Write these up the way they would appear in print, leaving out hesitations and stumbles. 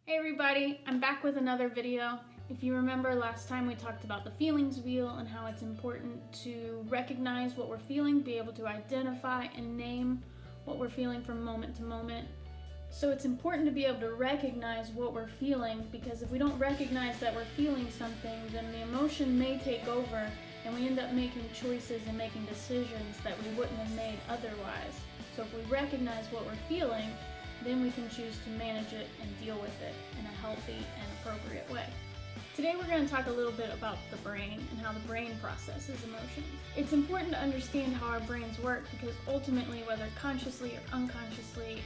Hey everybody, I'm back with another video. If you remember last time we talked about the feelings wheel and how it's important to recognize what we're feeling, be able to identify and name what we're feeling from moment to moment. So it's important to be able to recognize what we're feeling, because if we don't recognize that we're feeling something, then the emotion may take over and we end up making choices and making decisions that we wouldn't have made otherwise. So if we recognize what we're feeling, then we can choose to manage it and deal with it in a healthy and appropriate way. Today we're going to talk a little bit about the brain and how the brain processes emotions. It's important to understand how our brains work because ultimately, whether consciously or unconsciously,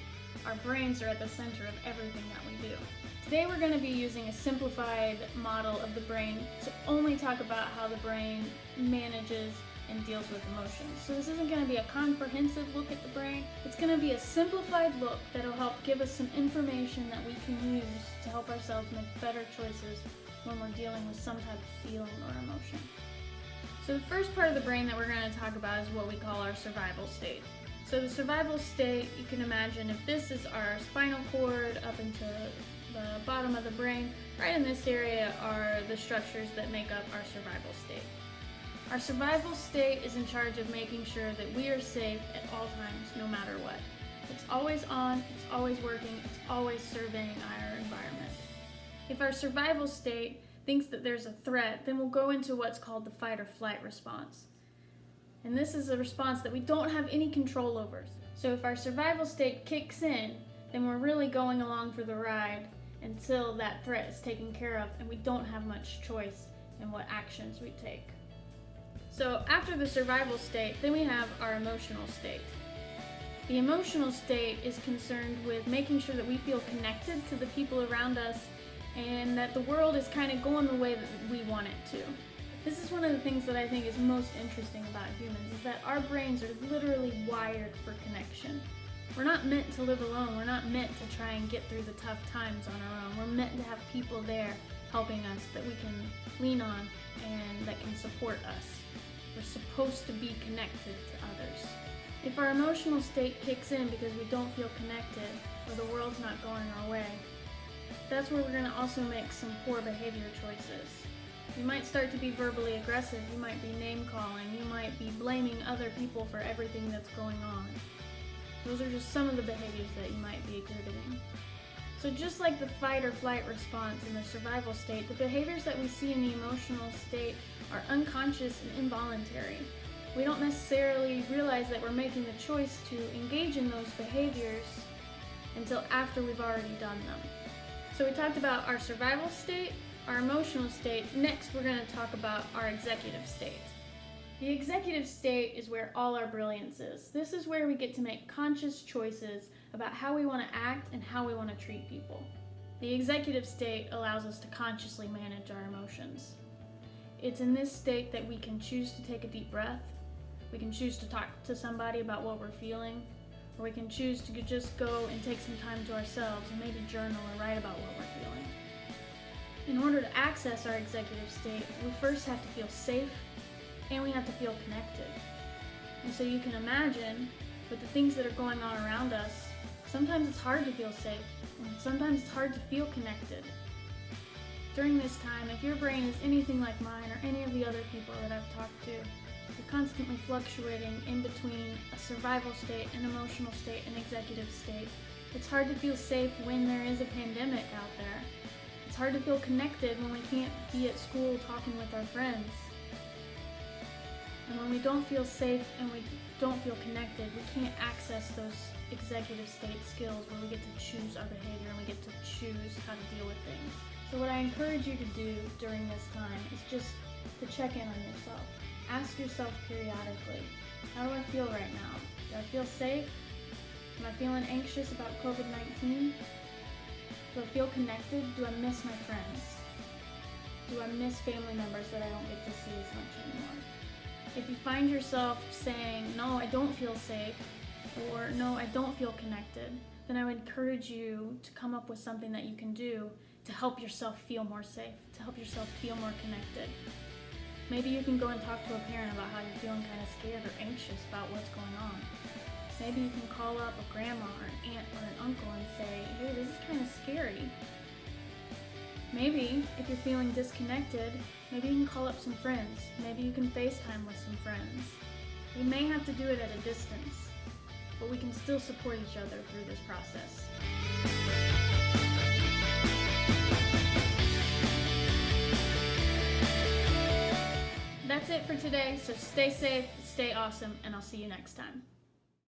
our brains are at the center of everything that we do. Today we're going to be using a simplified model of the brain to only talk about how the brain manages and deals with emotions. So this isn't going to be a comprehensive look at the brain. It's going to be a simplified look that'll help give us some information that we can use to help ourselves make better choices when we're dealing with some type of feeling or emotion. So the first part of the brain that we're going to talk about is what we call our survival state. So the survival state, you can imagine if this is our spinal cord up into the bottom of the brain, right in this area are the structures that make up our survival state. Our survival state is in charge of making sure that we are safe at all times, no matter what. It's always on, it's always working, it's always surveying our environment. If our survival state thinks that there's a threat, then we'll go into what's called the fight or flight response. And this is a response that we don't have any control over. So if our survival state kicks in, then we're really going along for the ride until that threat is taken care of and we don't have much choice in what actions we take. So after the survival state, then we have our emotional state. The emotional state is concerned with making sure that we feel connected to the people around us and that the world is kind of going the way that we want it to. This is one of the things that I think is most interesting about humans, is that our brains are literally wired for connection. We're not meant to live alone. We're not meant to try and get through the tough times on our own. We're meant to have people there helping us that we can lean on and that can support us. We're supposed to be connected to others. If our emotional state kicks in because we don't feel connected or the world's not going our way, that's where we're going to also make some poor behavior choices. You might start to be verbally aggressive, you might be name calling, you might be blaming other people for everything that's going on. Those are just some of the behaviors that you might be exhibiting. So just like the fight or flight response in the survival state, the behaviors that we see in the emotional state are unconscious and involuntary. We don't necessarily realize that we're making the choice to engage in those behaviors until after we've already done them. So we talked about our survival state, our emotional state. Next, we're going to talk about our executive state. The executive state is where all our brilliance is. This is where we get to make conscious choices about how we want to act and how we want to treat people. The executive state allows us to consciously manage our emotions. It's in this state that we can choose to take a deep breath, we can choose to talk to somebody about what we're feeling, or we can choose to just go and take some time to ourselves and maybe journal or write about what we're feeling. In order to access our executive state, we first have to feel safe and we have to feel connected. And so you can imagine, with the things that are going on around us, sometimes it's hard to feel safe and sometimes it's hard to feel connected. During this time, if your brain is anything like mine or any of the other people that I've talked to, you're constantly fluctuating in between a survival state, an emotional state, an executive state. It's hard to feel safe when there is a pandemic out there. It's hard to feel connected when we can't be at school talking with our friends. And when we don't feel safe and we don't feel connected, we can't access those executive state skills where we get to choose our behavior and we get to choose how to deal with things. So what I encourage you to do during this time is just to check in on yourself. Ask yourself periodically, how do I feel right now? Do I feel safe? Am I feeling anxious about COVID-19? Do I feel connected? Do I miss my friends? Do I miss family members that I don't get to see as much anymore? If you find yourself saying, no, I don't feel safe, or no, I don't feel connected, then I would encourage you to come up with something that you can do to help yourself feel more safe, to help yourself feel more connected. Maybe you can go and talk to a parent about how you're feeling kind of scared or anxious about what's going on. Maybe you can call up a grandma or an aunt or an uncle and say, hey, this is kind of scary. Maybe if you're feeling disconnected, maybe you can call up some friends. Maybe you can FaceTime with some friends. We may have to do it at a distance, but we can still support each other through this process. That's it for today, so stay safe, stay awesome, and I'll see you next time.